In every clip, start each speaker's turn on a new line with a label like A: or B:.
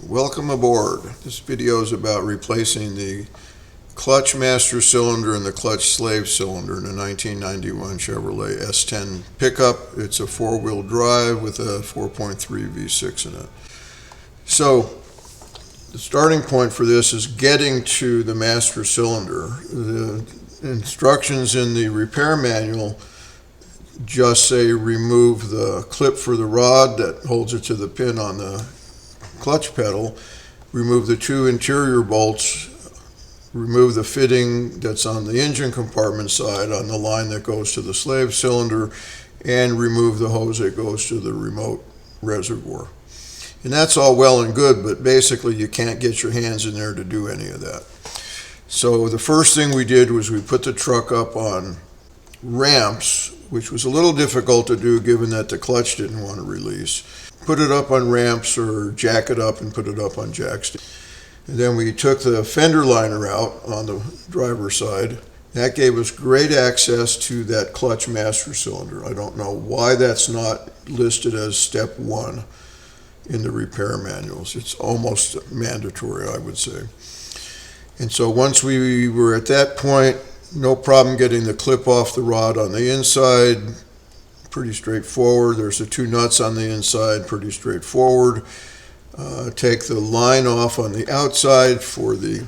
A: Welcome aboard. This video is about replacing the clutch master cylinder and the clutch slave cylinder in a 1991 Chevrolet S-10 pickup. It's a four-wheel drive with a 4.3 V6 in it. So the starting point for this is getting to the master cylinder. The instructions in the repair manual just say remove the clip for the rod that holds it to the pin on the clutch pedal, remove the two interior bolts, remove the fitting that's on the engine compartment side on the line that goes to the slave cylinder, and remove the hose that goes to the remote reservoir. And that's all well and good, but basically you can't get your hands in there to do any of that. So the first thing we did was we put the truck up on ramps, which was a little difficult to do given that the clutch didn't want to release. Put it up on ramps or jack it up and put it up on jacks. And then we took the fender liner out on the driver's side. That gave us great access to that clutch master cylinder. I don't know why that's not listed as step one in the repair manuals. It's almost mandatory, I would say. And so once we were at that point, no problem getting the clip off the rod on the inside. Pretty straightforward. There's the two nuts on the inside, pretty straightforward. Take the line off on the outside for the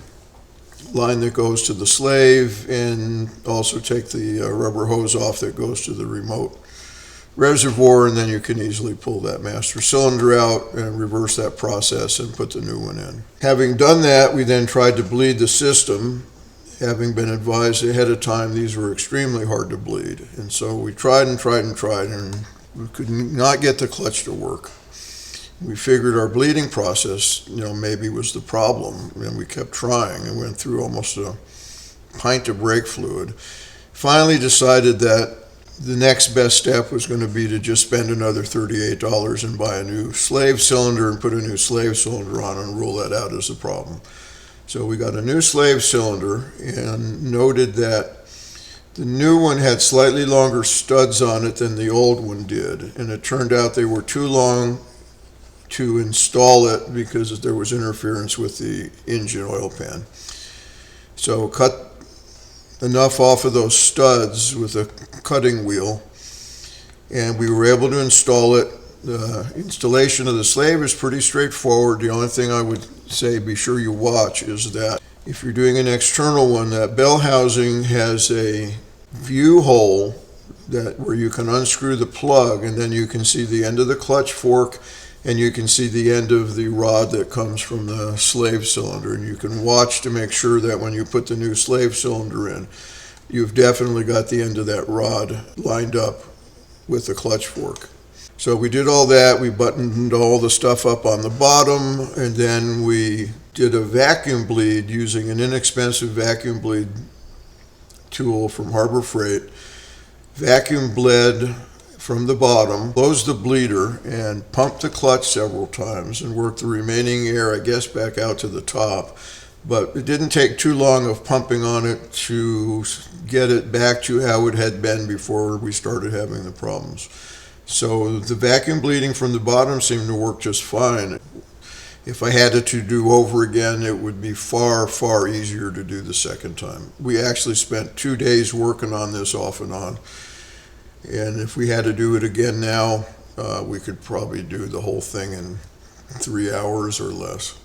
A: line that goes to the slave, and also take the rubber hose off that goes to the remote reservoir, and then you can easily pull that master cylinder out and reverse that process and put the new one in. Having done that, we then tried to bleed the system, having been advised ahead of time these were extremely hard to bleed. And so we tried and we could not get the clutch to work. We figured our bleeding process, maybe was the problem, and we kept trying and went through almost a pint of brake fluid. Finally decided that the next best step was going to be to just spend another $38 and buy a new slave cylinder and put a new slave cylinder on and rule that out as the problem. So we got a new slave cylinder and noted that the new one had slightly longer studs on it than the old one did. And it turned out they were too long to install it because there was interference with the engine oil pan. So cut enough off of those studs with a cutting wheel, and we were able to install it. The installation of the slave is pretty straightforward. The only thing I would say be sure you watch is that if you're doing an external one, that bell housing has a view hole where you can unscrew the plug, and then you can see the end of the clutch fork and you can see the end of the rod that comes from the slave cylinder, and you can watch to make sure that when you put the new slave cylinder in, you've definitely got the end of that rod lined up with the clutch fork. So we did all that, we buttoned all the stuff up on the bottom, and then we did a vacuum bleed using an inexpensive vacuum bleed tool from Harbor Freight. Vacuum bled from the bottom, closed the bleeder, and pumped the clutch several times and worked the remaining air, I guess, back out to the top. But it didn't take too long of pumping on it to get it back to how it had been before we started having the problems. So the vacuum bleeding from the bottom seemed to work just fine. If I had it to do over again, it would be far, far easier to do the second time. We actually spent 2 days working on this off and on. And if we had to do it again now, we could probably do the whole thing in 3 hours or less.